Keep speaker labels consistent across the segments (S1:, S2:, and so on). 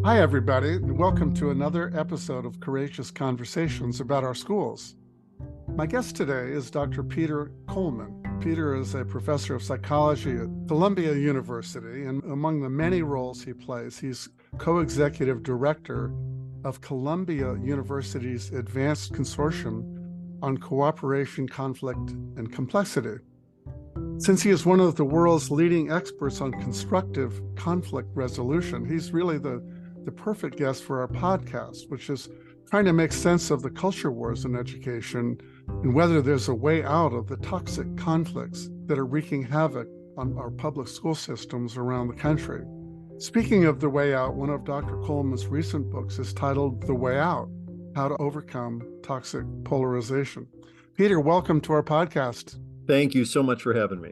S1: Hi, everybody, and welcome to another episode of Courageous Conversations about our schools. My guest today is Dr. Peter Coleman. Peter is a professor of psychology at Columbia University, and among the many roles he plays, he's co-executive director of Columbia University's Advanced Consortium on Cooperation, Conflict, and Complexity. Since he is one of the world's leading experts on constructive conflict resolution, he's really the perfect guest for our podcast, which is trying to make sense of the culture wars in education and whether there's a way out of the toxic conflicts that are wreaking havoc on our public school systems around the country. Speaking of the way out, one of Dr. Coleman's recent books is titled The Way Out: How to Overcome Toxic Polarization. Peter, welcome to our podcast.
S2: Thank you so much for having me.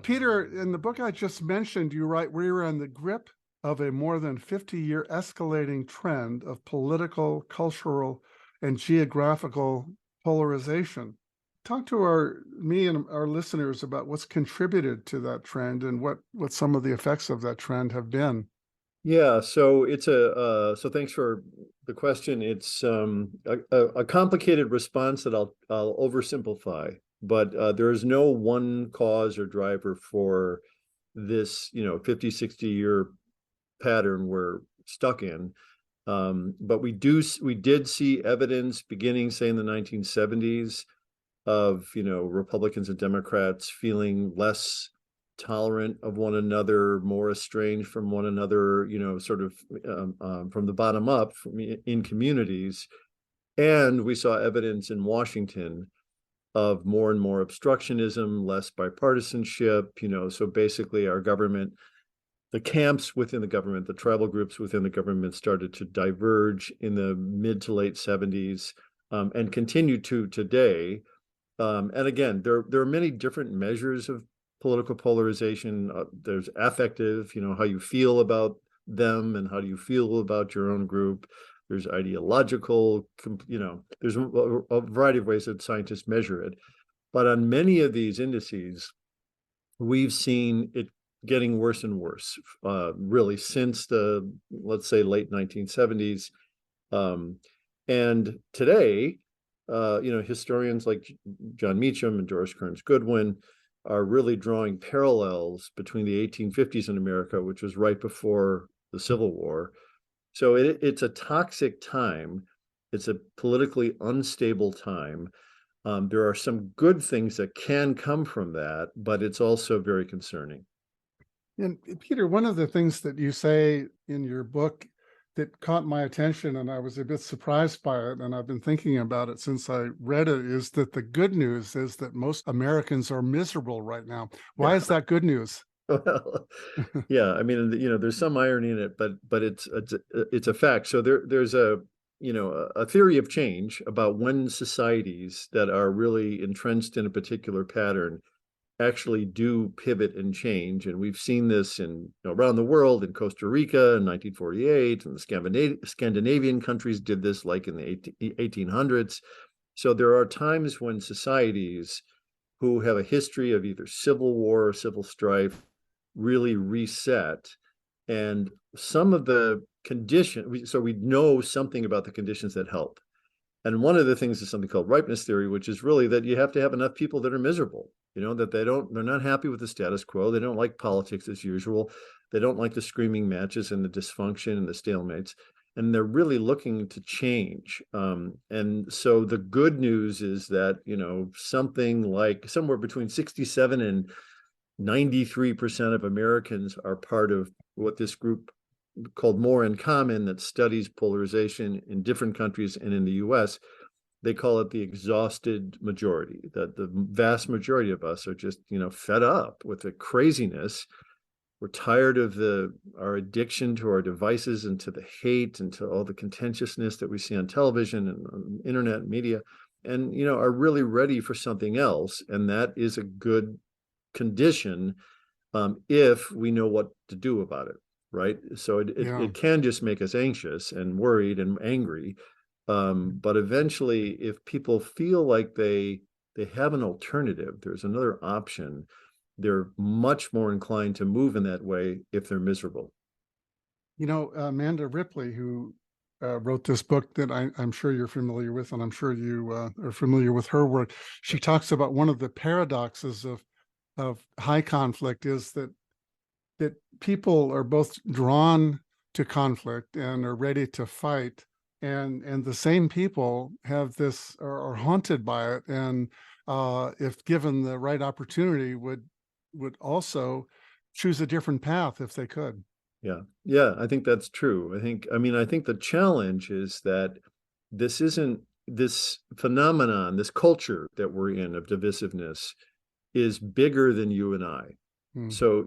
S1: Peter, in the book I just mentioned, you write, we are in the grip of a more than 50-year escalating trend of political, cultural, and geographical polarization. Talk to me and our listeners about what's contributed to that trend and what some of the effects of that trend have been.
S2: Yeah, so it's so thanks for the question. It's a complicated response that I'll oversimplify, but there is no one cause or driver for this, 50, 60-year pattern we're stuck in. But we did see evidence beginning, say, in the 1970s of, Republicans and Democrats feeling less tolerant of one another, more estranged from one another, sort of from the bottom up in communities. And we saw evidence in Washington of more and more obstructionism, less bipartisanship, so basically our government, the camps within the government, the tribal groups within the government started to diverge in the mid to late 70s and continue to today. And again, there are many different measures of political polarization. There's affective, how you feel about them and how do you feel about your own group. There's ideological, there's a variety of ways that scientists measure it. But on many of these indices, we've seen it getting worse and worse, really, since the, let's say, late 1970s. And today, historians like John Meacham and Doris Kearns Goodwin are really drawing parallels between the 1850s in America, which was right before the Civil War. So it's a toxic time. It's a politically unstable time. There are some good things that can come from that, but it's also very concerning.
S1: And Peter, one of the things that you say in your book that caught my attention, and I was a bit surprised by it, and I've been thinking about it since I read it, is that the good news is that most Americans are miserable right now. Why is that good news?
S2: Well, yeah, I mean, there's some irony in it, but it's a fact. So there's a theory of change about when societies that are really entrenched in a particular pattern actually do pivot and change. And we've seen this around the world, in Costa Rica in 1948, and the Scandinavian countries did this like in the 1800s. So there are times when societies who have a history of either civil war or civil strife really reset. And some of the conditions, so we know something about the conditions that help. And one of the things is something called ripeness theory, which is really that you have to have enough people that are miserable, that they're not happy with the status quo. They don't like politics as usual. They don't like the screaming matches and the dysfunction and the stalemates. And they're really looking to change. And so the good news is that, something like somewhere between 67 and 93% of Americans are part of what this group called More in Common, that studies polarization in different countries and in the US. They call it the exhausted majority, that the vast majority of us are just, fed up with the craziness. We're tired of our addiction to our devices and to the hate and to all the contentiousness that we see on television and on internet and media, and, are really ready for something else. And that is a good condition if we know what to do about it. Right. So it can just make us anxious and worried and angry. But eventually, if people feel like they have an alternative, there's another option, they're much more inclined to move in that way if they're miserable.
S1: Amanda Ripley, who wrote this book that I'm sure you're familiar with, and I'm sure you are familiar with her work. She talks about one of the paradoxes of high conflict is that people are both drawn to conflict and are ready to fight, and the same people have this are haunted by it, and if given the right opportunity, would also choose a different path if they could.
S2: Yeah, I think that's true. I think the challenge is that this phenomenon, this culture that we're in of divisiveness is bigger than you and I.
S1: Mm.
S2: So,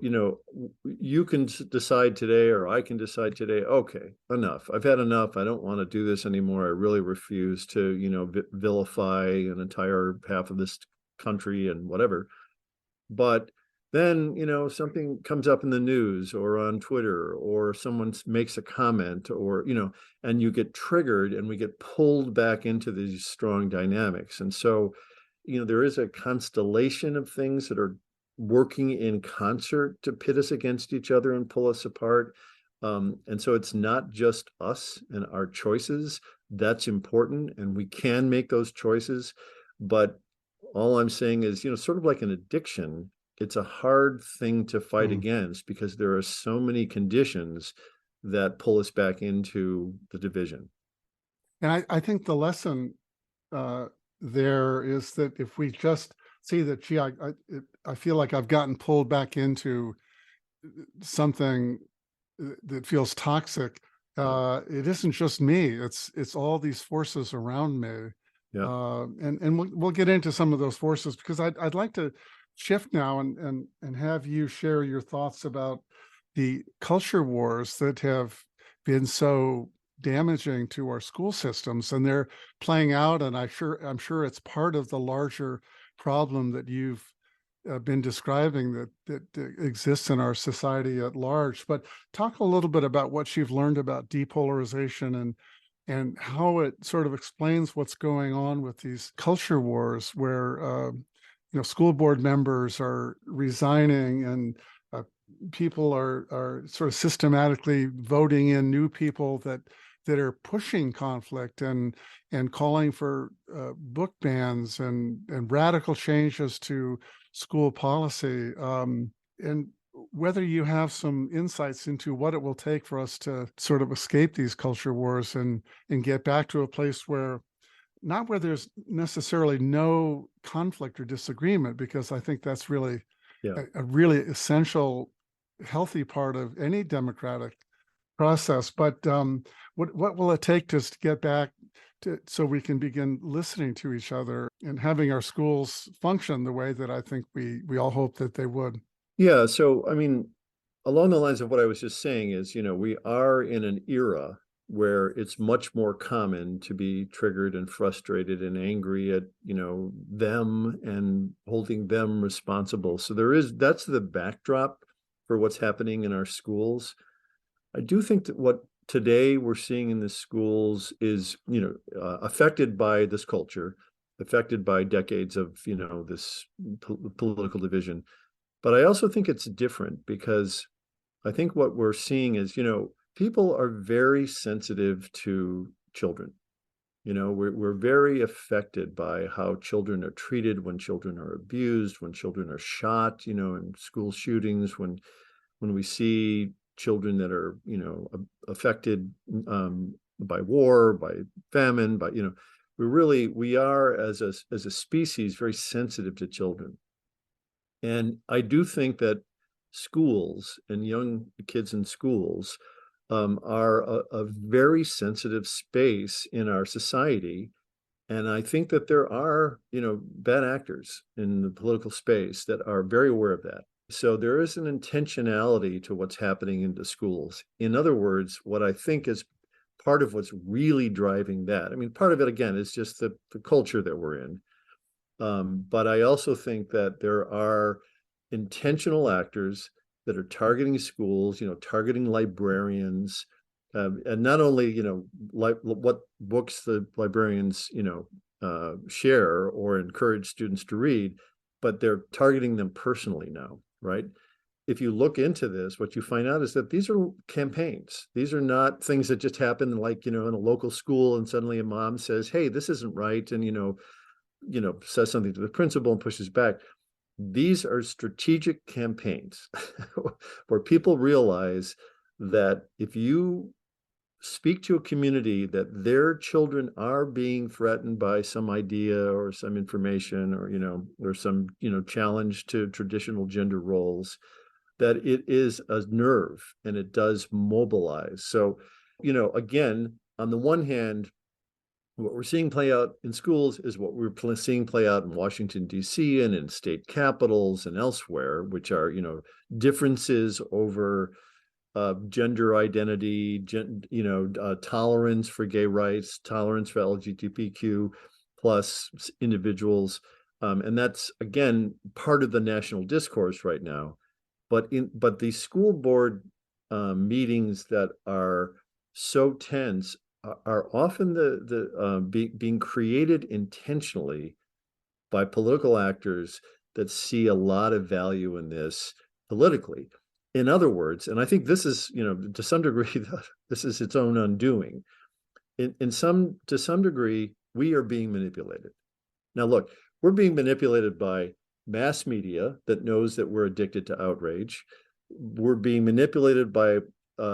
S2: you can decide today, or I can decide today, okay, enough. I've had enough. I don't want to do this anymore. I really refuse to, vilify an entire half of this country and whatever. But then, something comes up in the news or on Twitter, or someone makes a comment, or, and you get triggered, and we get pulled back into these strong dynamics. And so, there is a constellation of things that are working in concert to pit us against each other and pull us apart. And so it's not just us and our choices. That's important, and we can make those choices. But all I'm saying is, sort of like an addiction, it's a hard thing to fight against because there are so many conditions that pull us back into the division.
S1: And I think the lesson there is that if we just see that, gee, I feel like I've gotten pulled back into something that feels toxic. It isn't just me; it's all these forces around me.
S2: Yeah.
S1: And we'll get into some of those forces, because I'd like to shift now and have you share your thoughts about the culture wars that have been so damaging to our school systems, and they're playing out. And I'm sure it's part of the larger problem that you've been describing that exists in our society at large. But talk a little bit about what you've learned about depolarization and how it sort of explains what's going on with these culture wars, where school board members are resigning, and people are sort of systematically voting in new people that are pushing conflict and calling for book bans and radical changes to school policy. And whether you have some insights into what it will take for us to sort of escape these culture wars and get back to a place where not where there's necessarily no conflict or disagreement, because I think that's really a really essential, healthy part of any democratic process. But what will it take to get back to, so we can begin listening to each other and having our schools function the way that I think we all hope that they would?
S2: Yeah. So, along the lines of what I was just saying is, we are in an era where it's much more common to be triggered and frustrated and angry at, them and holding them responsible. So that's the backdrop for what's happening in our schools. I do think that what today we're seeing in the schools is, affected by this culture, affected by decades of, this political division. But I also think it's different because I think what we're seeing is, people are very sensitive to children. We're very affected by how children are treated, when children are abused, when children are shot, in school shootings, when we see children that are, affected by war, by famine, by, we are as a species very sensitive to children. And I do think that schools and young kids in schools are a very sensitive space in our society. And I think that there are, bad actors in the political space that are very aware of that. So there is an intentionality to what's happening in the schools. In other words, what I think is part of what's really driving that. Part of it, again, is just the culture that we're in. But I also think that there are intentional actors that are targeting schools, targeting librarians, and not only, what books the librarians, share or encourage students to read, but they're targeting them personally now, right? if you look into this, what you find out is that these are campaigns. These are not things that just happen like, in a local school and suddenly a mom says, hey, this isn't right. And, says something to the principal and pushes back. These are strategic campaigns where people realize that if you speak to a community that their children are being threatened by some idea or some information or some, challenge to traditional gender roles, that it is a nerve and it does mobilize. So, again, on the one hand, what we're seeing play out in schools is what we're seeing play out in Washington, D.C. and in state capitals and elsewhere, which are, differences over gender identity, tolerance for gay rights, tolerance for LGBTQ plus individuals. And that's, again, part of the national discourse right now. But the school board meetings that are so tense are often being created intentionally by political actors that see a lot of value in this politically. In other words, and I think this is, to some degree, this is its own undoing. To some degree, we are being manipulated. Now, look, we're being manipulated by mass media that knows that we're addicted to outrage. We're being manipulated by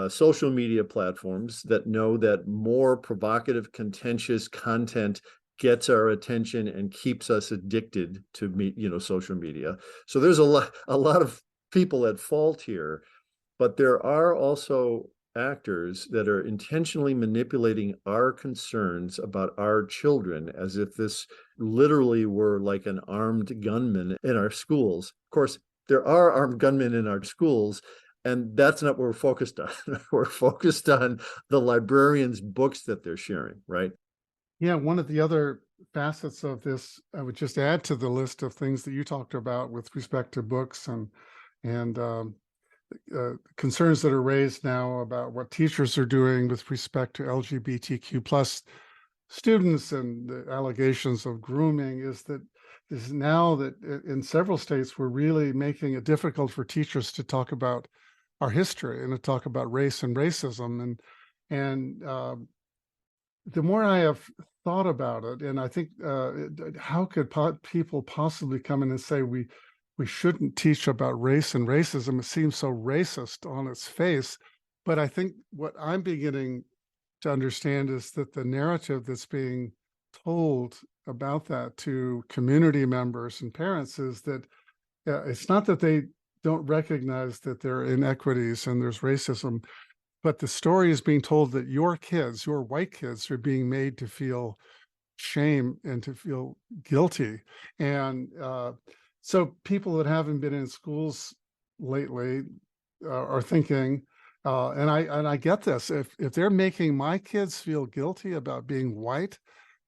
S2: social media platforms that know that more provocative, contentious content gets our attention and keeps us addicted to social media. So there's a lot of people at fault here, but there are also actors that are intentionally manipulating our concerns about our children as if this literally were like an armed gunman in our schools. Of course, there are armed gunmen in our schools, and that's not what we're focused on. We're focused on the librarians' books that they're sharing, right?
S1: Yeah, one of the other facets of this, I would just add to the list of things that you talked about with respect to books and concerns that are raised now about what teachers are doing with respect to LGBTQ plus students and the allegations of grooming is now that in several states we're really making it difficult for teachers to talk about our history and to talk about race and racism and the more I have thought about it, and I think how could people possibly come in and say we shouldn't teach about race and racism? It seems so racist on its face. But I think what I'm beginning to understand is that the narrative that's being told about that to community members and parents is that it's not that they don't recognize that there are inequities and there's racism, but the story is being told that your kids, your white kids, are being made to feel shame and to feel guilty. And so people that haven't been in schools lately are thinking, and I get this, if they're making my kids feel guilty about being white,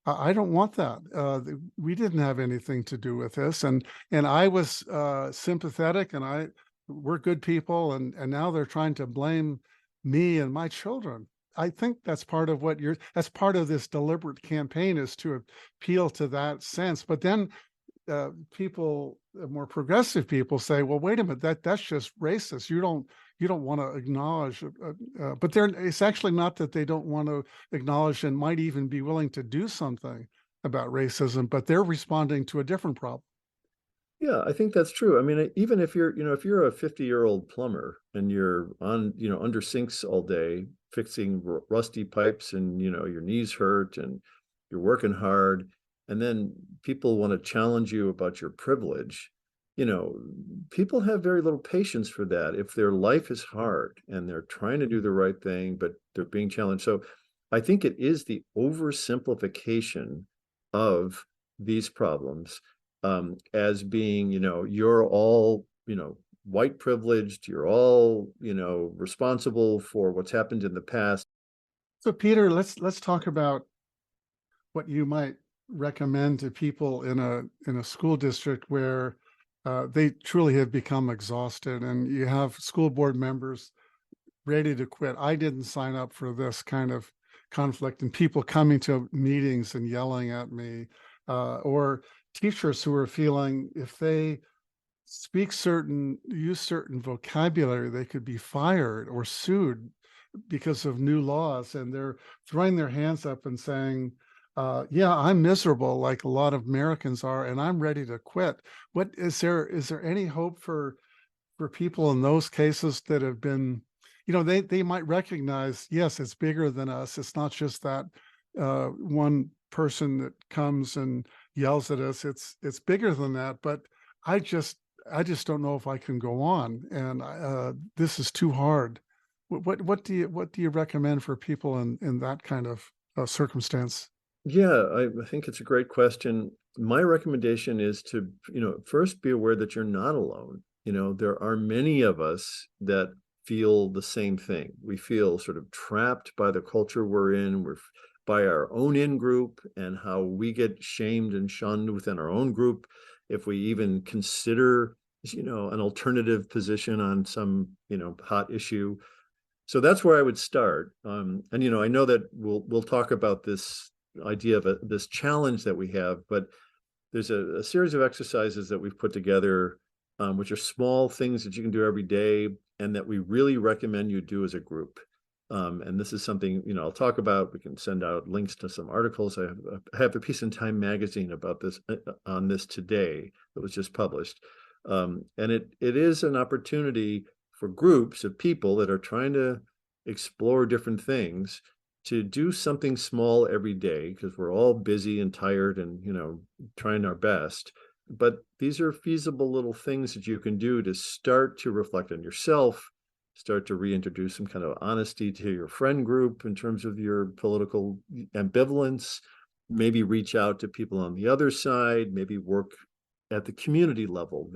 S1: I don't want that. We didn't have anything to do with this, and I was sympathetic, and we're good people, and now they're trying to blame me and my children. I think that's part of that's part of this deliberate campaign, is to appeal to that sense. But then people, more progressive people, say, well, wait a minute, that's just racist. You don't want to acknowledge, but it's actually not that they don't want to acknowledge and might even be willing to do something about racism, but they're responding to a different problem.
S2: Yeah, I think that's true. I mean, even if you're a 50-year-old plumber and you're on, under sinks all day fixing rusty pipes and, your knees hurt and you're working hard, and then people want to challenge you about your privilege, people have very little patience for that if their life is hard and they're trying to do the right thing, but they're being challenged. So I think it is the oversimplification of these problems as being, you're all, white privileged, you're all, responsible for what's happened in the past.
S1: So Peter, let's talk about what you might recommend to people in a school district where they truly have become exhausted, and you have school board members ready to quit. I didn't sign up for this kind of conflict, and people coming to meetings and yelling at me, or teachers who are feeling if they use certain vocabulary, they could be fired or sued because of new laws, and they're throwing their hands up and saying, yeah, I'm miserable like a lot of Americans are, and I'm ready to quit. What is there any hope for people in those cases that have been, they might recognize, yes, it's bigger than us. It's not just that one person that comes and yells at us. It's bigger than that. But I just don't know if I can go on, and this is too hard. What do you recommend for people in that kind of circumstance?
S2: Yeah, I think it's a great question. My recommendation is to, first be aware that you're not alone. There are many of us that feel the same thing. We feel sort of trapped by the culture we're in. We're by our own in-group and how we get shamed and shunned within our own group. If we even consider, an alternative position on some, hot issue. So that's where I would start. And, I know that we'll talk about this idea of this challenge that we have, but there's a series of exercises that we've put together, which are small things that you can do every day and that we really recommend you do as a group. And this is something, I'll talk about. We can send out links to some articles. I have a piece in Time magazine about this on this today that was just published. And it is an opportunity for groups of people that are trying to explore different things to do something small every day, because we're all busy and tired and, trying our best. But these are feasible little things that you can do to start to reflect on yourself, start to reintroduce some kind of honesty to your friend group in terms of your political ambivalence, maybe reach out to people on the other side, maybe work at the community level.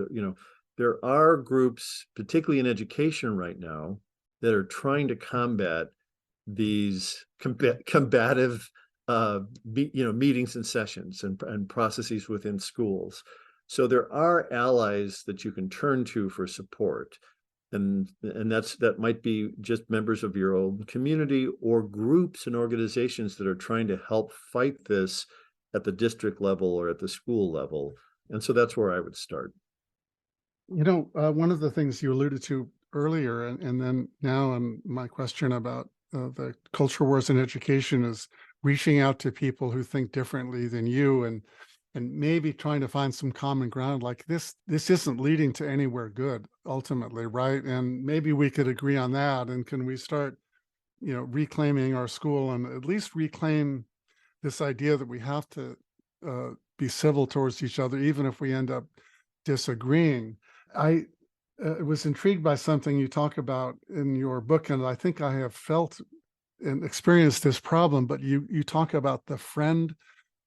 S2: There are groups, particularly in education right now, that are trying to combat these combative meetings and sessions and processes within schools. So there are allies that you can turn to for support. And that might be just members of your own community or groups and organizations that are trying to help fight this at the district level or at the school level. And so that's where I would start.
S1: One of the things you alluded to earlier, and then now in my question about the culture wars in education, is reaching out to people who think differently than you, and maybe trying to find some common ground. Like this isn't leading to anywhere good ultimately, right? And maybe we could agree on that. And can we start, reclaiming our school and at least reclaim this idea that we have to be civil towards each other, even if we end up disagreeing. I was intrigued by something you talk about in your book, and I think I have felt and experienced this problem, but you talk about the friend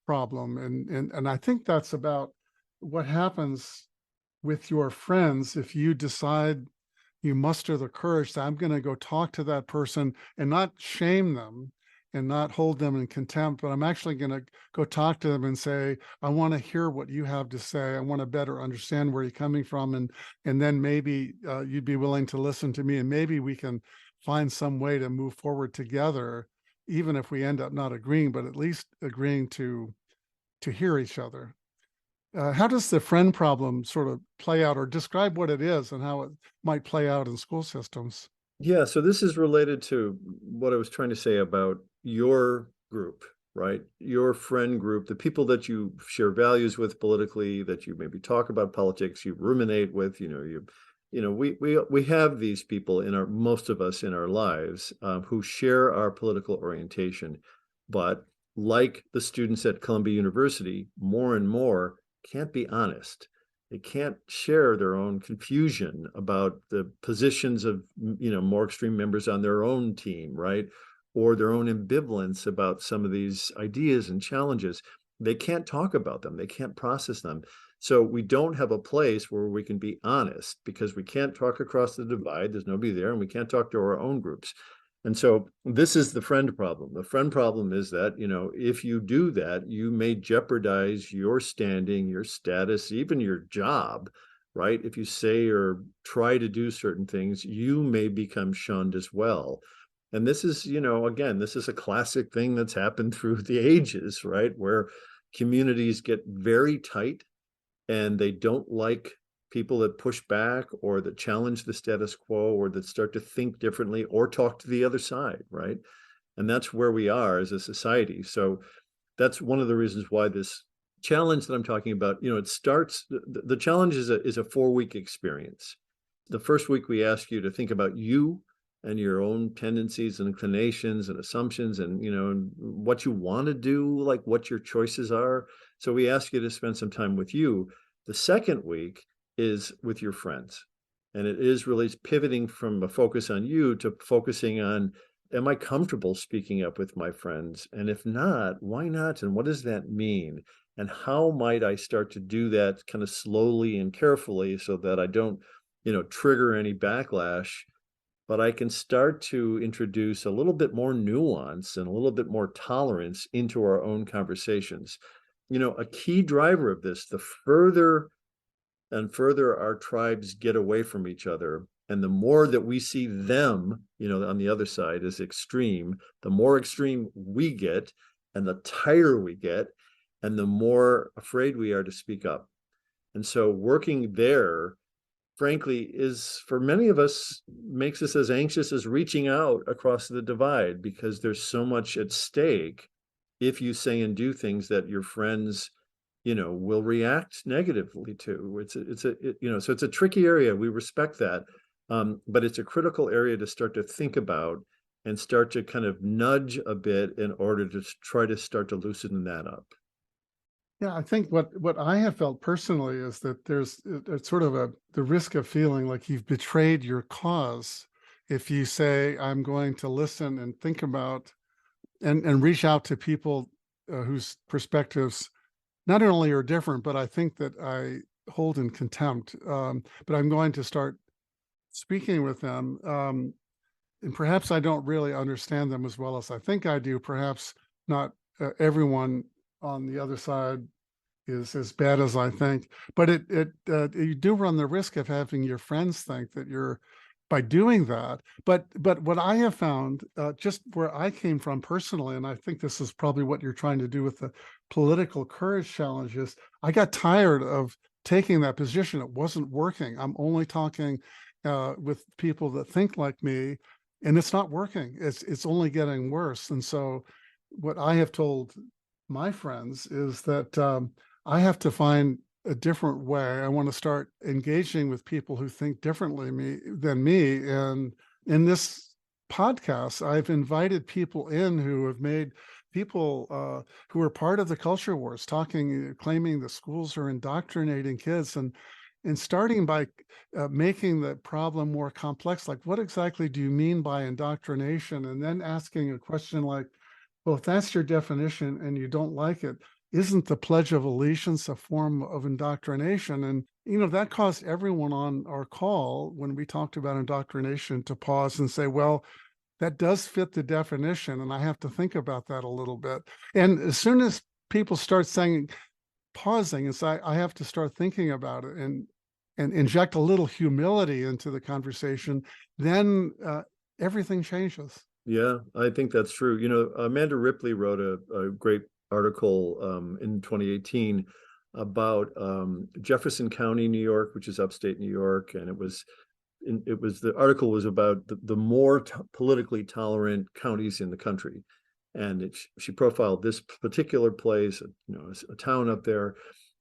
S1: problem, and I think that's about what happens with your friends if you decide, you muster the courage that I'm going to go talk to that person and not shame them and not hold them in contempt, but I'm actually going to go talk to them and say, I want to hear what you have to say. I want to better understand where you're coming from. And then maybe you'd be willing to listen to me, and maybe we can find some way to move forward together, even if we end up not agreeing, but at least agreeing to hear each other. How does the friend problem sort of play out, or describe what it is and how it might play out in school systems?
S2: Yeah, so this is related to what I was trying to say about your group, right? Your friend group, the people that you share values with politically, that you maybe talk about politics, you ruminate with, we have these people most of us in our lives who share our political orientation, but like the students at Columbia University, more and more can't be honest. They can't share their own confusion about the positions of, more extreme members on their own team, right? Or their own ambivalence about some of these ideas and challenges. They can't talk about them. They can't process them. So we don't have a place where we can be honest because we can't talk across the divide. There's nobody there, and we can't talk to our own groups. And so this is the friend problem. The friend problem is that, if you do that, you may jeopardize your standing, your status, even your job, right? If you say or try to do certain things, you may become shunned as well. And this is, again, this is a classic thing that's happened through the ages, right? Where communities get very tight and they don't like people that push back or that challenge the status quo or that start to think differently or talk to the other side, right? And that's where we are as a society. So that's one of the reasons why this challenge that I'm talking about, it starts, the challenge is a 4-week experience. The first week we ask you to think about you and your own tendencies and inclinations and assumptions and what you want to do, like what your choices are. So we ask you to spend some time with you. The second week is with your friends. And it is really pivoting from a focus on you to focusing on, am I comfortable speaking up with my friends? And if not, why not? And what does that mean? And how might I start to do that kind of slowly and carefully so that I don't, trigger any backlash, but I can start to introduce a little bit more nuance and a little bit more tolerance into our own conversations. A key driver of this, the further and further our tribes get away from each other, and the more that we see them, on the other side as extreme, the more extreme we get, and the tighter we get, and the more afraid we are to speak up. And so working there, frankly, is for many of us makes us as anxious as reaching out across the divide, because there's so much at stake if you say and do things that your friends will react negatively to. So it's a tricky area. We respect that. But it's a critical area to start to think about and start to kind of nudge a bit in order to try to start to loosen that up.
S1: Yeah, I think what I have felt personally is that there's sort of the risk of feeling like you've betrayed your cause if you say, I'm going to listen and think about and reach out to people whose perspectives not only are different, but I think that I hold in contempt. But I'm going to start speaking with them. And perhaps I don't really understand them as well as I think I do. Perhaps not everyone on the other side is as bad as I think, but you do run the risk of having your friends think that you're by doing that. But what I have found, just where I came from personally, and I think this is probably what you're trying to do with the political courage challenges, I got tired of taking that position. It wasn't working. I'm only talking with people that think like me, and it's not working. It's only getting worse. And so what I have told my friends is that I have to find a different way. I want to start engaging with people who think differently than me. And in this podcast, I've invited people in who have made people who are part of the culture wars, claiming the schools are indoctrinating kids, and starting by making the problem more complex. Like, what exactly do you mean by indoctrination? And then asking a question like, well, if that's your definition and you don't like it, isn't the Pledge of Allegiance a form of indoctrination? And, that caused everyone on our call, when we talked about indoctrination, to pause and say, well, that does fit the definition, and I have to think about that a little bit. And as soon as people start pausing and say, I have to start thinking about it and inject a little humility into the conversation, then everything changes.
S2: Yeah, I think that's true. Amanda Ripley wrote a great article in 2018 about Jefferson County, New York, which is upstate New York, and the article was about the more politically tolerant counties in the country, and she profiled this particular place, a town up there,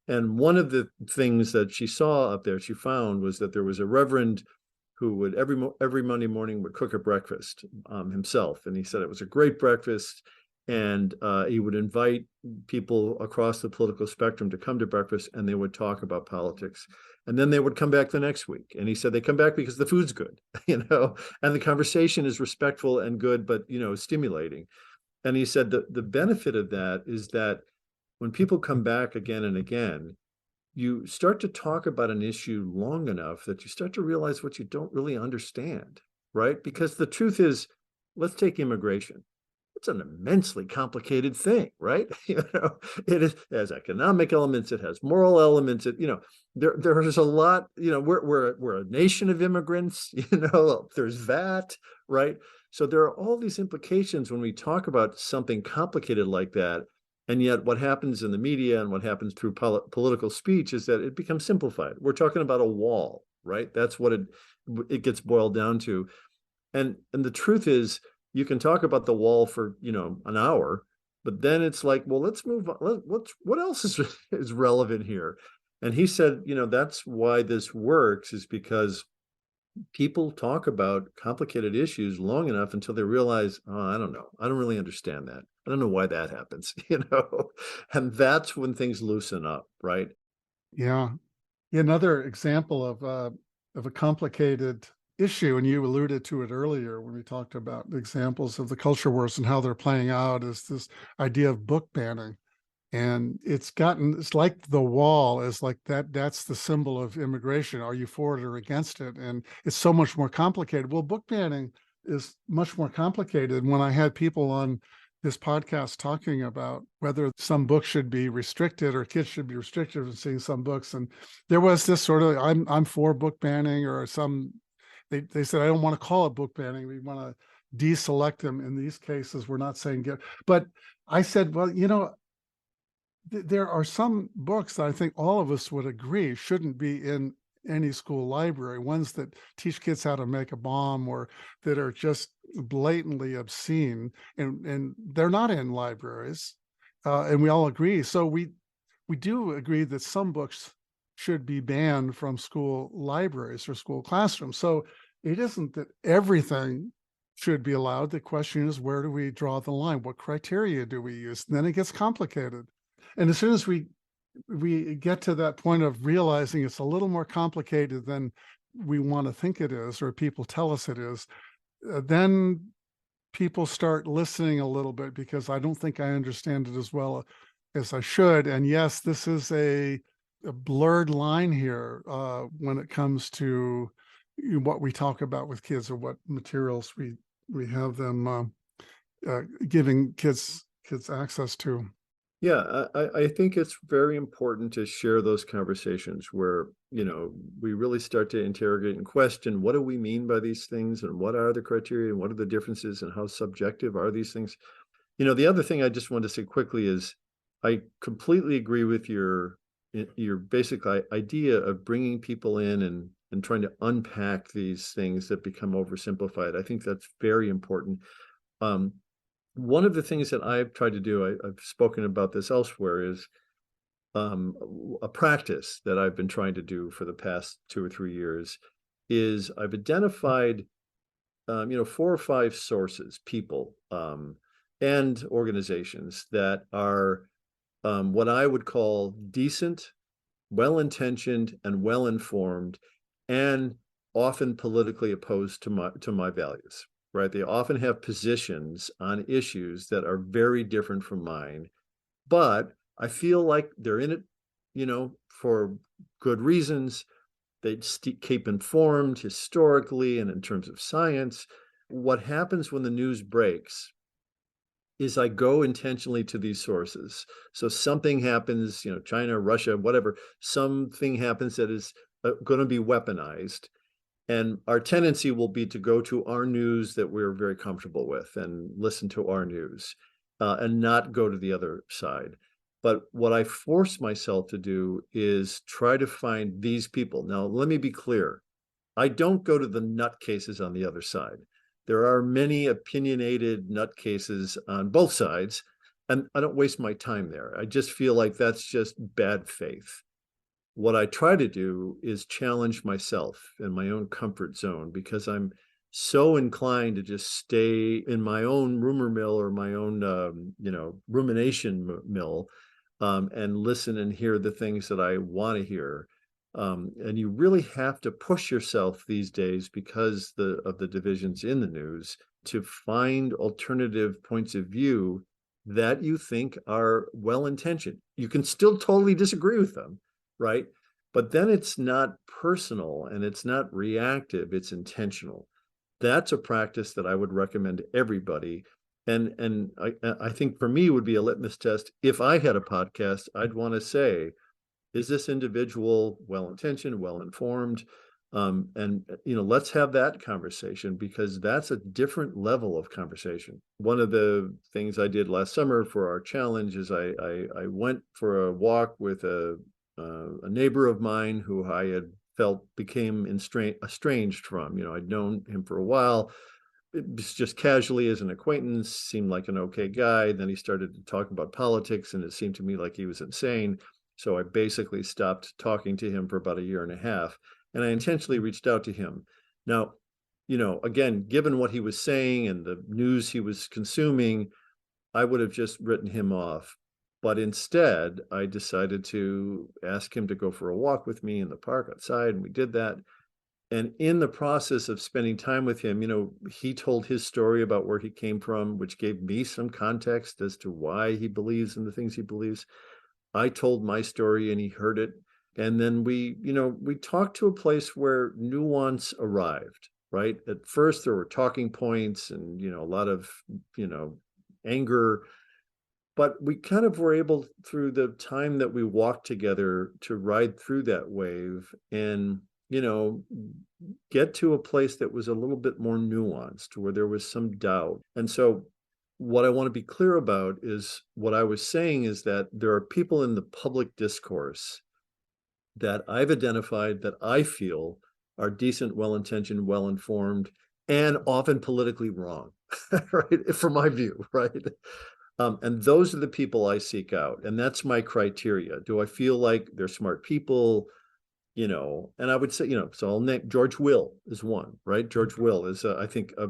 S2: and one of the things that she saw up there, she found, was that there was a reverend who would every Monday morning would cook a breakfast himself, and he said it was a great breakfast. And he would invite people across the political spectrum to come to breakfast, and they would talk about politics. And then they would come back the next week. And he said they come back because the food's good, and the conversation is respectful and good, but, stimulating. And he said the benefit of that is that when people come back again and again, you start to talk about an issue long enough that you start to realize what you don't really understand, right? Because the truth is, let's take immigration. It's an immensely complicated thing, right? It has economic elements, it has moral elements. There's a lot. We're a nation of immigrants. There's that, right? So there are all these implications when we talk about something complicated like that, And yet what happens in the media and what happens through political speech is that it becomes simplified. We're talking about a wall, right? That's what it gets boiled down to. And the truth is, you can talk about the wall for, an hour, but then it's like, well, let's move on. What else is relevant here? And he said, that's why this works, is because people talk about complicated issues long enough until they realize, oh, I don't know. I don't really understand that. I don't know why that happens, and that's when things loosen up, right?
S1: Yeah. Another example of a complicated issue, and you alluded to it earlier when we talked about the examples of the culture wars and how they're playing out, is this idea of book banning. And it's like the wall is like that's the symbol of immigration. Are you for it or against it? And it's so much more complicated. Well, book banning is much more complicated. When I had people on this podcast talking about whether some books should be restricted or kids should be restricted from seeing some books, and there was this sort of, I'm for book banning, or they said, I don't want to call it book banning. We want to deselect them in these cases. We're not saying but I said, well, there are some books that I think all of us would agree shouldn't be in any school library, ones that teach kids how to make a bomb or that are just blatantly obscene, and they're not in libraries, and we all agree. So we do agree that some books should be banned from school libraries or school classrooms. So it isn't that everything should be allowed. The question is, where do we draw the line? What criteria do we use? And then it gets complicated. And as soon as we get to that point of realizing it's a little more complicated than we want to think it is, or people tell us it is, then people start listening a little bit, because I don't think I understand it as well as I should. And yes, this is a blurred line here when it comes to what we talk about with kids, or what materials we have them giving kids access to.
S2: Yeah, I think it's very important to share those conversations where, we really start to interrogate and question, what do we mean by these things, and what are the criteria, and what are the differences, and how subjective are these things? The other thing I just want to say quickly is I completely agree with your basic idea of bringing people in and trying to unpack these things that become oversimplified. I think that's very important. One of the things that I've tried to do, I've spoken about this elsewhere, is a practice that I've been trying to do for the past 2 or 3 years is I've identified, 4 or 5 sources, people, and organizations that are what I would call decent, well-intentioned, and well-informed, and often politically opposed to my values. Right? They often have positions on issues that are very different from mine, but I feel like they're in it, for good reasons. They keep informed historically and in terms of science. What happens when the news breaks is I go intentionally to these sources. So something happens, China, Russia, whatever, something happens that is going to be weaponized. And our tendency will be to go to our news that we're very comfortable with and listen to our news and not go to the other side. But what I force myself to do is try to find these people. Now, let me be clear. I don't go to the nutcases on the other side. There are many opinionated nutcases on both sides, and I don't waste my time there. I just feel like that's just bad faith. What I try to do is challenge myself in my own comfort zone, because I'm so inclined to just stay in my own rumor mill, or my own, rumination mill, and listen and hear the things that I want to hear. And you really have to push yourself these days, because of the divisions in the news, to find alternative points of view that you think are well-intentioned. You can still totally disagree with them, right? But then it's not personal and it's not reactive, it's intentional. That's a practice that I would recommend to everybody. And I think for me would be a litmus test. If I had a podcast, I'd want to say, is this individual well-intentioned, well-informed? And let's have that conversation, because that's a different level of conversation. One of the things I did last summer for our challenge is I went for a walk with a neighbor of mine who I had felt became estranged from. I'd known him for a while, just casually as an acquaintance, seemed like an okay guy. Then he started to talk about politics, and it seemed to me like he was insane. So I basically stopped talking to him for about a year and a half, and I intentionally reached out to him. Now, again, given what he was saying and the news he was consuming, I would have just written him off. But instead, I decided to ask him to go for a walk with me in the park outside, and we did that. And in the process of spending time with him, he told his story about where he came from, which gave me some context as to why he believes in the things he believes. I told my story and he heard it. And then we talked to a place where nuance arrived, right? At first, there were talking points and, a lot of, anger. But we kind of were able, through the time that we walked together, to ride through that wave and, get to a place that was a little bit more nuanced, where there was some doubt. And so what I want to be clear about is, what I was saying is that there are people in the public discourse that I've identified that I feel are decent, well-intentioned, well-informed, and often politically wrong, right? From my view, right? And those are the people I seek out. And that's my criteria. Do I feel like they're smart people? And I would say, so I'll name George Will is one, right? George Will is, I think, a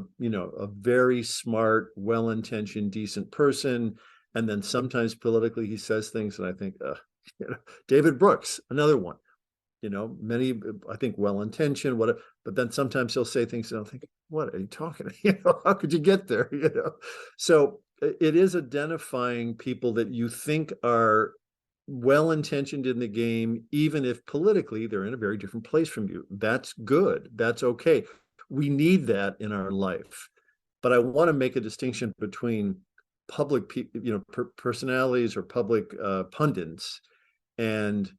S2: very smart, well-intentioned, decent person. And then sometimes politically he says things, and I think, David Brooks, another one, many, I think, well-intentioned, whatever, but then sometimes he'll say things and I'll think, what are you talking about? How could you get there? So it is identifying people that you think are well-intentioned in the game, even if politically they're in a very different place from you. That's good. That's okay. We need that in our life. But I want to make a distinction between public personalities or public pundits and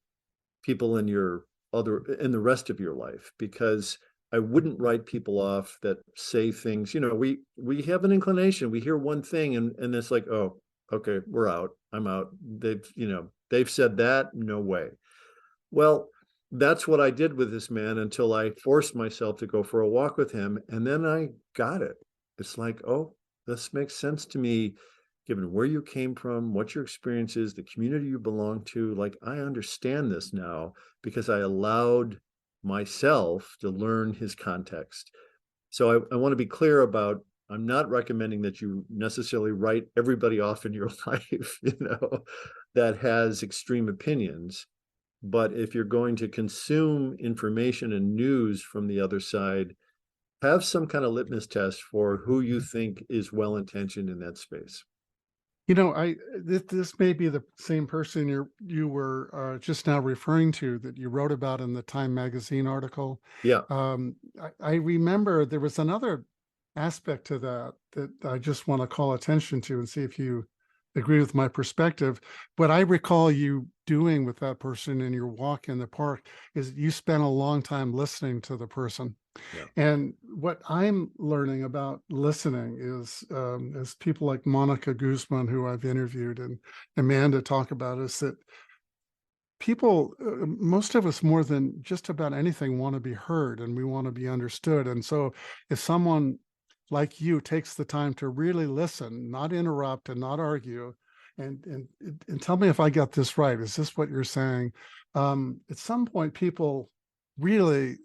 S2: people in the rest of your life, because I wouldn't write people off that say things. We have an inclination. We hear one thing and it's like, oh, okay, we're out. I'm out. They've said that, no way. Well, that's what I did with this man until I forced myself to go for a walk with him. And then I got it. It's like, oh, this makes sense to me, given where you came from, what your experience is, the community you belong to. Like, I understand this now because I allowed myself to learn his context. So I want to be clear about, I'm not recommending that you necessarily write everybody off in your life, that has extreme opinions. But if you're going to consume information and news from the other side, have some kind of litmus test for who you think is well-intentioned in that space.
S1: This may be the same person you were just now referring to, that you wrote about in the Time magazine article.
S2: Yeah.
S1: I remember there was another aspect to that I just want to call attention to and see if you agree with my perspective. What I recall you doing with that person in your walk in the park is you spent a long time listening to the person.
S2: Yeah.
S1: And what I'm learning about listening is, as people like Monica Guzman, who I've interviewed, and Amanda talk about, is that people, most of us, more than just about anything, want to be heard and we want to be understood. And so if someone like you takes the time to really listen, not interrupt and not argue, and tell me if I got this right, is this what you're saying? At some point, people really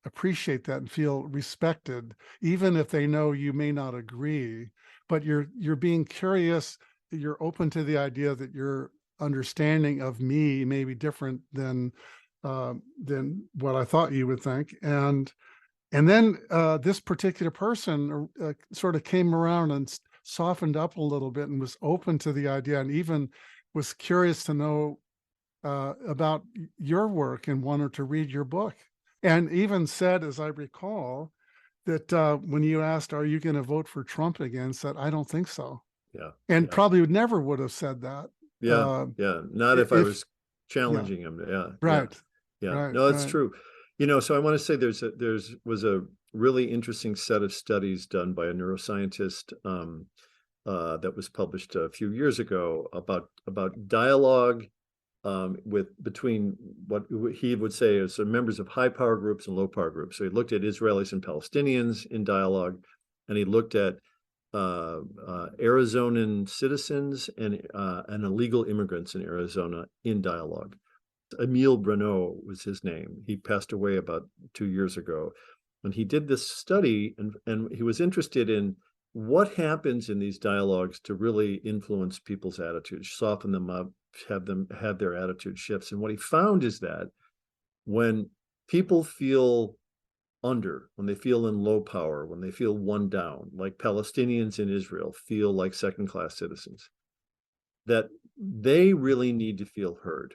S1: appreciate that and feel respected, even if they know you may not agree, but you're being curious, you're open to the idea that your understanding of me may be different than what I thought you would think. And then this particular person sort of came around and softened up a little bit and was open to the idea, and even was curious to know about your work and wanted to read your book. And even said, as I recall, that when you asked, are you going to vote for Trump again, said, I don't think so.
S2: Yeah.
S1: And probably would have said that.
S2: Yeah. Not if I was challenging him. Yeah.
S1: Right.
S2: Yeah.
S1: Right.
S2: No, it's
S1: right.
S2: true. So I want to say was a really interesting set of studies done by a neuroscientist that was published a few years ago about dialogue between what he would say is members of high power groups and low power groups. So he looked at Israelis and Palestinians in dialogue, and he looked at Arizonan citizens and illegal immigrants in Arizona in dialogue. Emile Bruneau was his name. He passed away about 2 years ago. And he did this study, and he was interested in what happens in these dialogues to really influence people's attitudes, soften them up, have them have their attitude shifts. And what he found is that when people feel when they feel in low power, when they feel one down, like Palestinians in Israel feel like second-class citizens, that they really need to feel heard,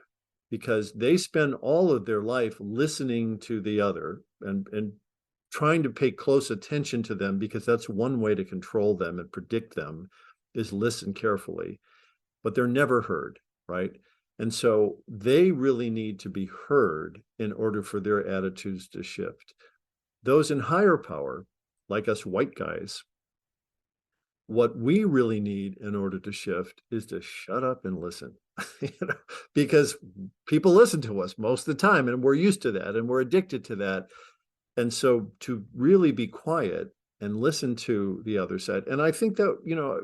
S2: because they spend all of their life listening to the other and trying to pay close attention to them, because that's one way to control them and predict them, is listen carefully, but they're never heard, right? And so they really need to be heard in order for their attitudes to shift. Those in higher power, like us white guys, what we really need in order to shift is to shut up and listen. Because people listen to us most of the time, and we're used to that, and we're addicted to that. And so to really be quiet and listen to the other side. And I think that,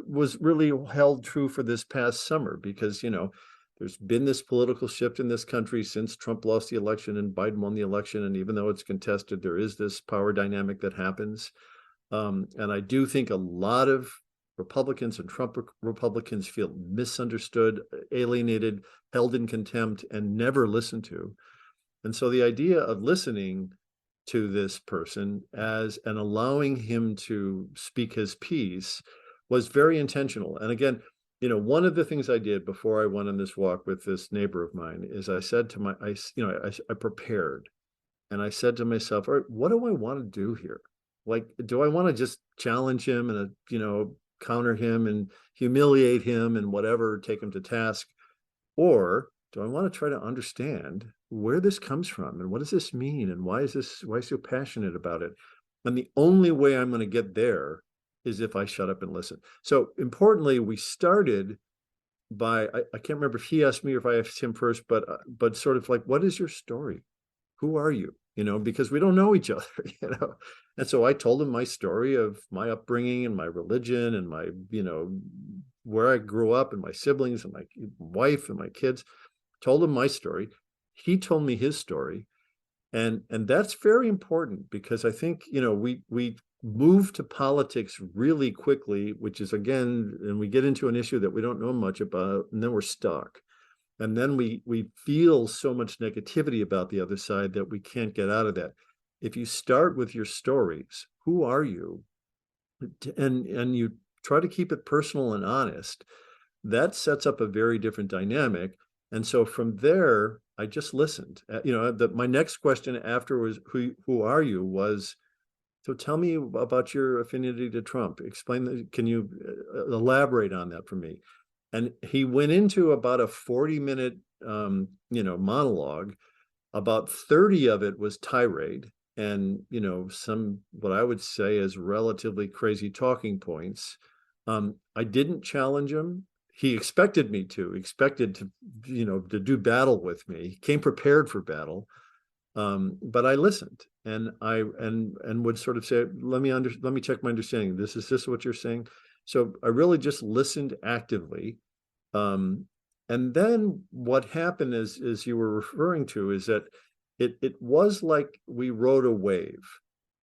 S2: was really held true for this past summer, because, there's been this political shift in this country since Trump lost the election and Biden won the election. And even though it's contested, there is this power dynamic that happens. And I do think a lot of Republicans and Trump Republicans feel misunderstood, alienated, held in contempt, and never listened to. And so the idea of listening to this person and allowing him to speak his piece was very intentional. And again, one of the things I did before I went on this walk with this neighbor of mine is I said to I prepared, and I said to myself, all right, what do I want to do here? Like, do I want to just challenge him and, counter him and humiliate him and whatever, take him to task? Or do I want to try to understand where this comes from and what does this mean and why is so passionate about it? And the only way I'm going to get there is if I shut up and listen. So importantly, we started by, I can't remember if he asked me or if I asked him first, but sort of like, what is your story? Who are you? Because we don't know each other, And so I told him my story of my upbringing and my religion and my, where I grew up and my siblings and my wife and my kids. Told him my story. He told me his story. And that's very important, because I think, we move to politics really quickly, which is, again, and we get into an issue that we don't know much about, and then we're stuck. And then we feel so much negativity about the other side that we can't get out of that. If you start with your stories, who are you? And you try to keep it personal and honest, that sets up a very different dynamic. And so from there, I just listened. My next question after was, who are you? Was, so tell me about your affinity to Trump. Can you elaborate on that for me? And he went into about a 40-minute, monologue. About 30 of it was tirade and, some, what I would say is relatively crazy talking points. I didn't challenge him. He expected me to, to do battle with me. He came prepared for battle. But I listened, and would sort of say, let me check my understanding. Is this what you're saying? So I really just listened actively. And then what happened is, as you were referring to, is that it was like we rode a wave,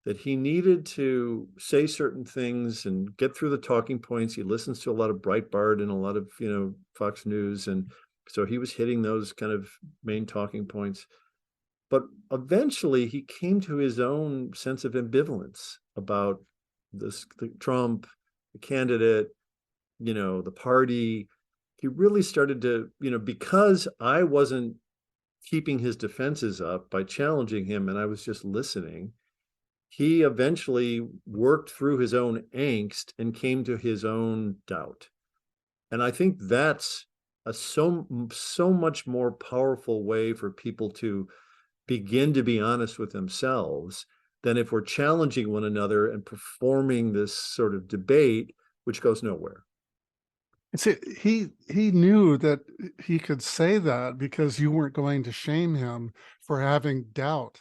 S2: that he needed to say certain things and get through the talking points. He listens to a lot of Breitbart and a lot of, Fox News. And so he was hitting those kind of main talking points. But eventually he came to his own sense of ambivalence about the Trump, the candidate, the party. He really started to, because I wasn't keeping his defenses up by challenging him and I was just listening, he eventually worked through his own angst and came to his own doubt. And I think that's so much more powerful way for people to begin to be honest with themselves than if we're challenging one another and performing this sort of debate, which goes nowhere.
S1: See, he knew that he could say that because you weren't going to shame him for having doubt,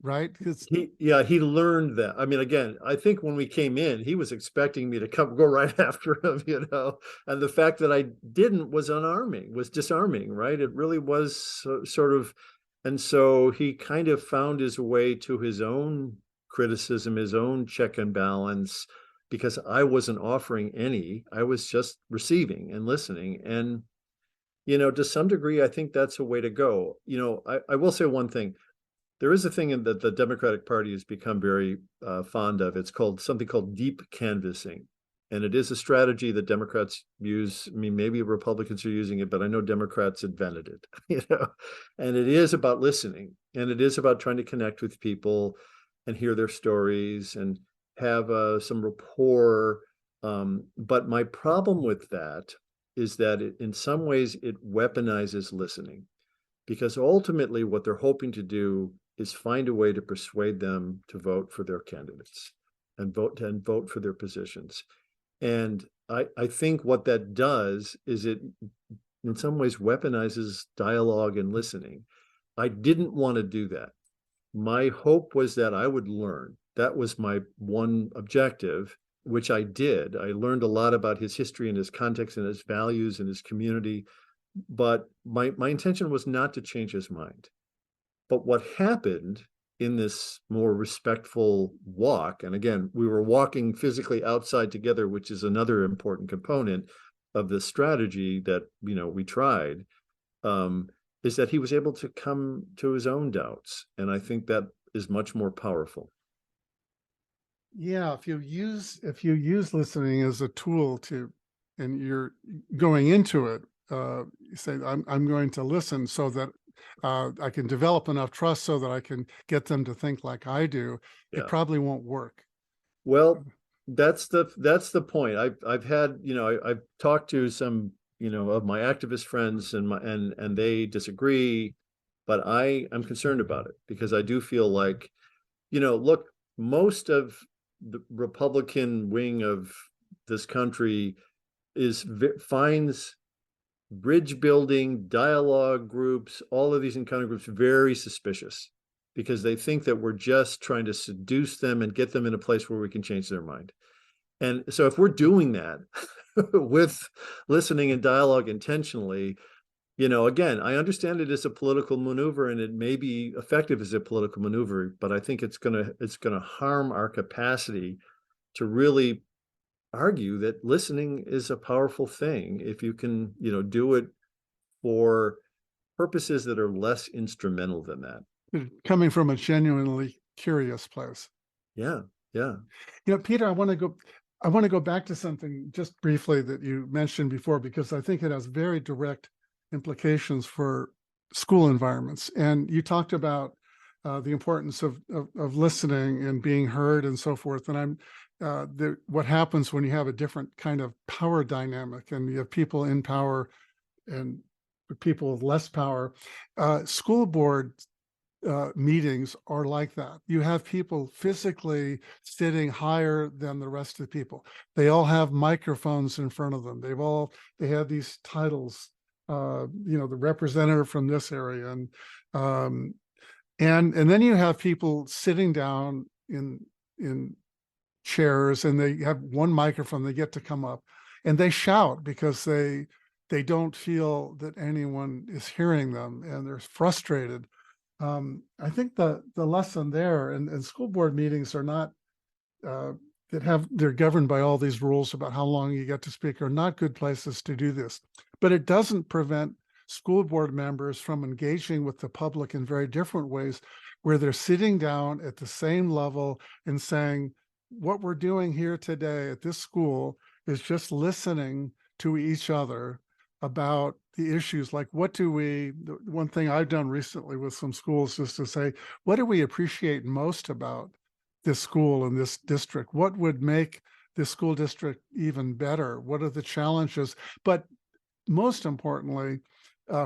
S1: right?
S2: He learned that. I mean, again, I think when we came in, he was expecting me to go right after him, and the fact that I didn't was disarming, right? It really was sort of, and so he kind of found his way to his own criticism, his own check and balance, because I wasn't offering any. I was just receiving and listening. And, to some degree, I think that's a way to go. I will say one thing. There is a thing that the Democratic Party has become very fond of. It's called something called deep canvassing. And it is a strategy that Democrats use. I mean, maybe Republicans are using it, but I know Democrats invented it, and it is about listening, and it is about trying to connect with people and hear their stories and have some rapport. But my problem with that is that in some ways it weaponizes listening, because ultimately what they're hoping to do is find a way to persuade them to vote for their candidates and vote for their positions. And I think what that does is it, in some ways, weaponizes dialogue and listening. I didn't want to do that. My hope was that I would learn. That was my one objective, which I did. I learned a lot about his history and his context and his values and his community. But my intention was not to change his mind. But what happened in this more respectful walk, and again, we were walking physically outside together, which is another important component of the strategy that we tried, is that he was able to come to his own doubts. And I think that is much more powerful.
S1: Yeah, if you use listening as a tool and you're going into it, you say, I'm going to listen so that I can develop enough trust so that I can get them to think like I do. Yeah. It probably won't work.
S2: Well, that's the point. I've had, I've talked to some, of my activist friends and they disagree, but I'm concerned about it because I do feel like, look, most of the Republican wing of this country finds bridge building, dialogue groups, all of these encounter groups very suspicious because they think that we're just trying to seduce them and get them in a place where we can change their mind. And so if we're doing that with listening and dialogue intentionally, again, I understand it is a political maneuver and it may be effective as a political maneuver, but I think it's gonna harm our capacity to really argue that listening is a powerful thing if you can, do it for purposes that are less instrumental than that.
S1: Coming from a genuinely curious place.
S2: Yeah.
S1: Peter, I want to go back to something just briefly that you mentioned before, because I think it has very direct implications for school environments. And you talked about the importance of listening and being heard and so forth. And what happens when you have a different kind of power dynamic and you have people in power and people with less power. School board meetings are like that. You have people physically sitting higher than the rest of the people. They all have microphones in front of them. They have these titles, the representative from this area, and then you have people sitting down in chairs, and they have one microphone. They get to come up, and they shout because they don't feel that anyone is hearing them, and they're frustrated. I think the lesson there, and school board meetings are not they're governed by all these rules about how long you get to speak, are not good places to do this. But it doesn't prevent school board members from engaging with the public in very different ways, where they're sitting down at the same level and saying, what we're doing here today at this school is just listening to each other about the issues. Like, one thing I've done recently with some schools is to say, what do we appreciate most about this school and this district? What would make this school district even better? What are the challenges? But most importantly,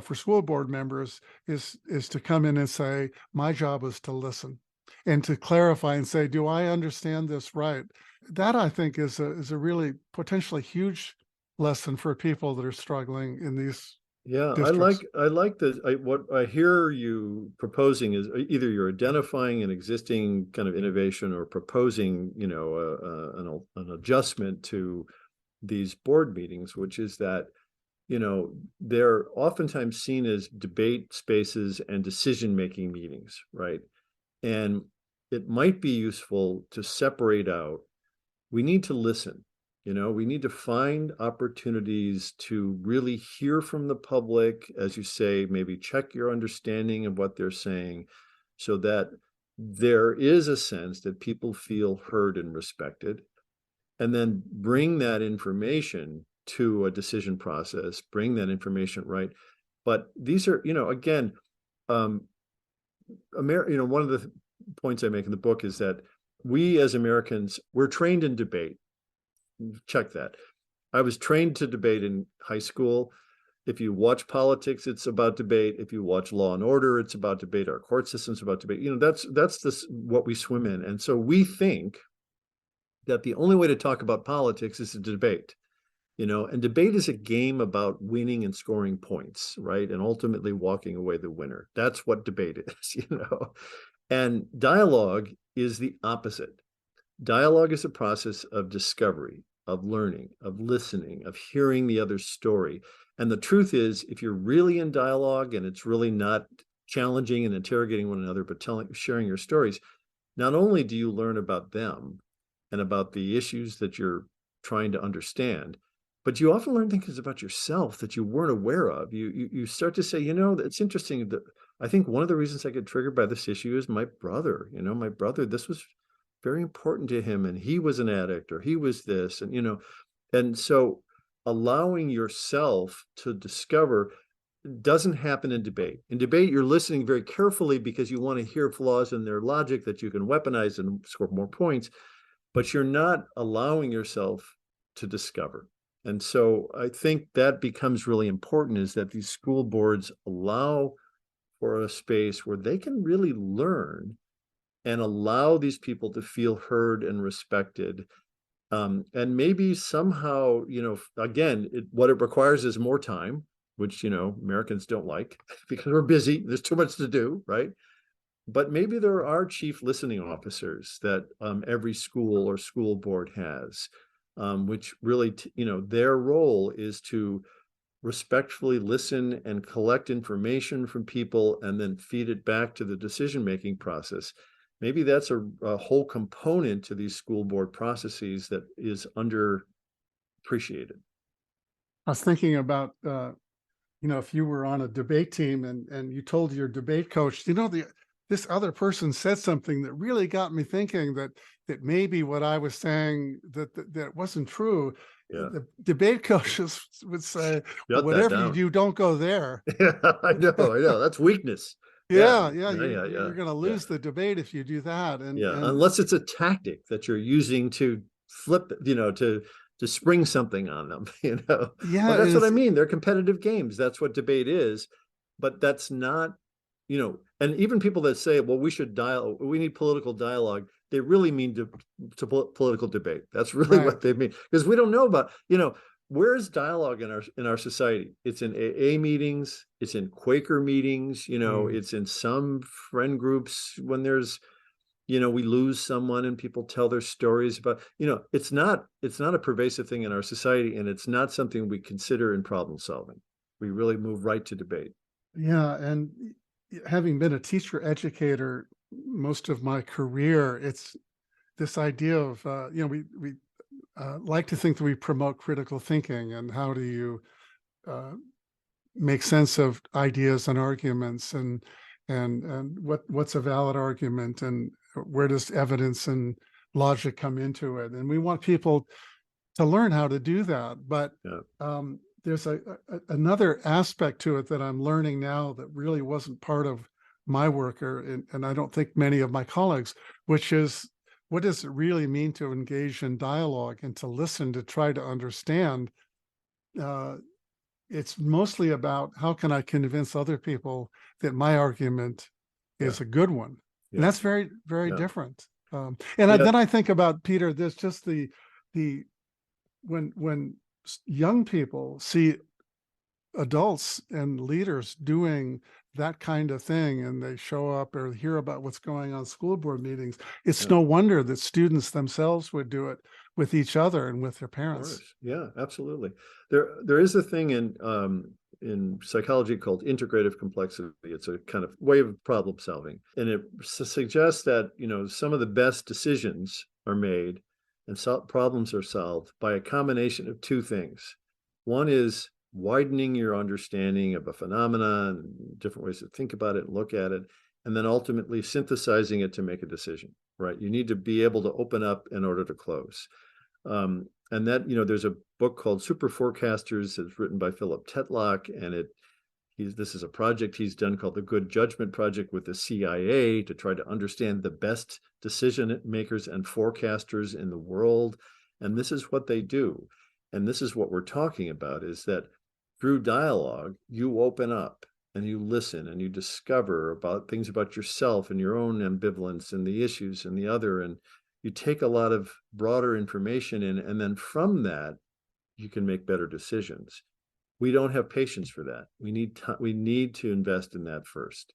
S1: for school board members is to come in and say, my job is to listen and to clarify and say, do I understand this right? That I think is a really potentially huge lesson for people that are struggling in these
S2: Yeah,
S1: districts.
S2: I like what I hear you proposing is either you're identifying an existing kind of innovation or proposing, an adjustment to these board meetings, which is that, they're oftentimes seen as debate spaces and decision-making meetings, right? And it might be useful to separate out. We need to listen. We need to find opportunities to really hear from the public, as you say, maybe check your understanding of what they're saying so that there is a sense that people feel heard and respected, and then bring that information to a decision process, bring that information right. But these are, again, one of the points I make in the book is that we as Americans, we're trained in debate. Check that. I was trained to debate in high school. If you watch politics, it's about debate. If you watch Law and Order, it's about debate. Our court system's about debate. That's what we swim in. And so we think that the only way to talk about politics is to debate. And debate is a game about winning and scoring points, right? And ultimately walking away the winner. That's what debate is, And dialogue is the opposite. Dialogue is a process of discovery, of learning, of listening, of hearing the other's story. And the truth is, if you're really in dialogue and it's really not challenging and interrogating one another, but sharing your stories, not only do you learn about them and about the issues that you're trying to understand, but you often learn things about yourself that you weren't aware of. You start to say, it's interesting that I think one of the reasons I get triggered by this issue is my brother. My brother, this was very important to him, and he was an addict, or he was this, and so allowing yourself to discover doesn't happen in debate. In debate, you're listening very carefully because you want to hear flaws in their logic that you can weaponize and score more points, but you're not allowing yourself to discover. And so I think that becomes really important, is that these school boards allow for a space where they can really learn and allow these people to feel heard and respected. And maybe somehow, again, what it requires is more time, which, Americans don't like because we're busy. There's too much to do, right? But maybe there are chief listening officers that every school or school board has, which really, their role is to respectfully listen and collect information from people and then feed it back to the decision-making process. Maybe that's a whole component to these school board processes that is underappreciated.
S1: I was thinking about, if you were on a debate team and you told your debate coach, this other person said something that really got me thinking that maybe what I was saying that wasn't true.
S2: Yeah.
S1: The debate coaches would say,
S2: Shut
S1: whatever
S2: that
S1: you
S2: down.
S1: do, don't go there.
S2: Yeah, I know. That's weakness.
S1: Yeah,
S2: You're
S1: going to lose the debate if you do that. And
S2: unless it's a tactic that you're using to flip, to spring something on them,
S1: Yeah,
S2: Well, that's what I mean. They're competitive games. That's what debate is. But that's not, and even people that say, well, we need political dialogue, they really mean to political debate. That's really
S1: right.
S2: what they mean. Because we don't know about, where's dialogue in our society? It's in AA meetings, it's in Quaker meetings, it's in some friend groups when there's, we lose someone and people tell their stories about, it's not a pervasive thing in our society, and it's not something we consider in problem solving. We really move right to debate.
S1: Yeah, and having been a teacher educator most of my career, it's this idea of we like to think that we promote critical thinking, and how do you make sense of ideas and arguments, and what's a valid argument, and where does evidence and logic come into it, and we want people to learn how to do that. But there's another aspect to it that I'm learning now that really wasn't part of my work, and I don't think many of my colleagues, which is, what does it really mean to engage in dialogue and to listen, to try to understand it's mostly about how can I convince other people that my argument is a good one. And that's very, very different. And then I think about, Peter, there's just when young people see adults and leaders doing that kind of thing, and they show up or hear about what's going on school board meetings, it's no wonder that students themselves would do it with each other and with their parents.
S2: Of course. Yeah, absolutely. There is a thing in psychology called integrative complexity. It's a kind of way of problem solving, and it suggests that some of the best decisions are made and problems are solved by a combination of two things. One is widening your understanding of a phenomenon, different ways to think about it and look at it, and then ultimately synthesizing it to make a decision, right? You need to be able to open up in order to close. And that, there's a book called Super Forecasters. It's written by Philip Tetlock, and this is a project he's done called the Good Judgment Project with the CIA to try to understand the best decision makers and forecasters in the world. And this is what they do. And this is what we're talking about, is that through dialogue, you open up and you listen and you discover about things about yourself and your own ambivalence and the issues and the other. And you take a lot of broader information in, and then from that, you can make better decisions. We don't have patience for that. We need to invest in that first.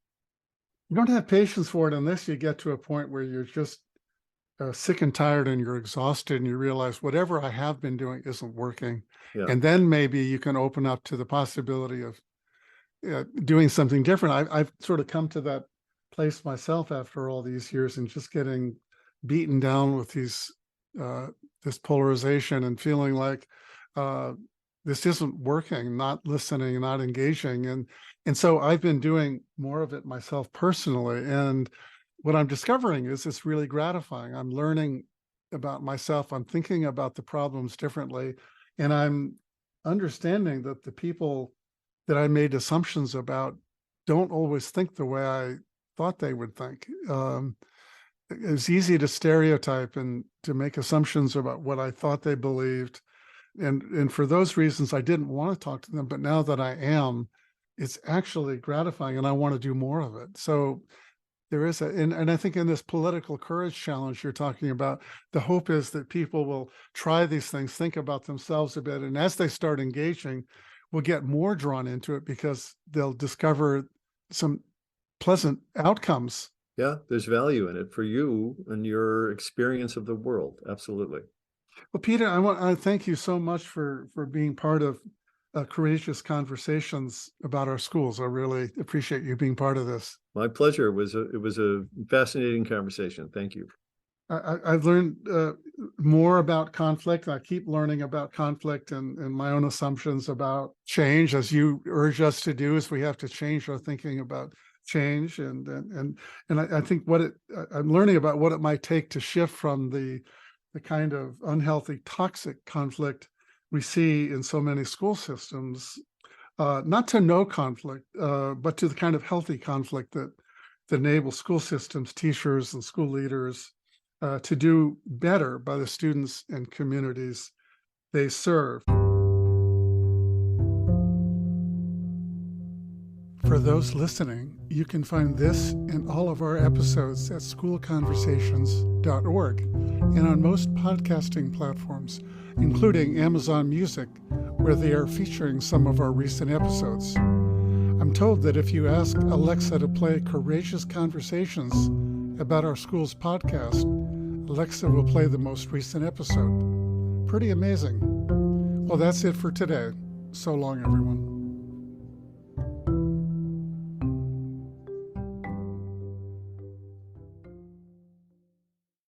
S1: You don't have patience for it unless you get to a point where you're just sick and tired and you're exhausted and you realize whatever I have been doing isn't working. Yeah. And then maybe you can open up to the possibility of doing something different. I've sort of come to that place myself after all these years and just getting beaten down with this polarization and feeling like this isn't working, not listening, not engaging. And so I've been doing more of it myself personally. And what I'm discovering is it's really gratifying. I'm learning about myself. I'm thinking about the problems differently. And I'm understanding that the people that I made assumptions about don't always think the way I thought they would think. It's easy to stereotype and to make assumptions about what I thought they believed. And for those reasons, I didn't want to talk to them. But now that I am, it's actually gratifying and I want to do more of it. So there is and I think in this political courage challenge you're talking about, the hope is that people will try these things, think about themselves a bit. And as they start engaging, will get more drawn into it because they'll discover some pleasant outcomes.
S2: Yeah, there's value in it for you and your experience of the world. Absolutely.
S1: Well, Peter, I want to thank you so much for being part of Courageous Conversations about our schools. I really appreciate you being part of this.
S2: My pleasure. It was a fascinating conversation. Thank you.
S1: I've learned more about conflict. I keep learning about conflict and my own assumptions about change, as you urge us to do, is we have to change our thinking about change. And I think I'm learning about what it might take to shift from the kind of unhealthy, toxic conflict we see in so many school systems, not to no conflict, but to the kind of healthy conflict that enables school systems, teachers, and school leaders to do better by the students and communities they serve. For those listening, you can find this and all of our episodes at schoolconversations.org and on most podcasting platforms, including Amazon Music, where they are featuring some of our recent episodes. I'm told that if you ask Alexa to play Courageous Conversations about our school's podcast, Alexa will play the most recent episode. Pretty amazing. Well, that's it for today. So long, everyone.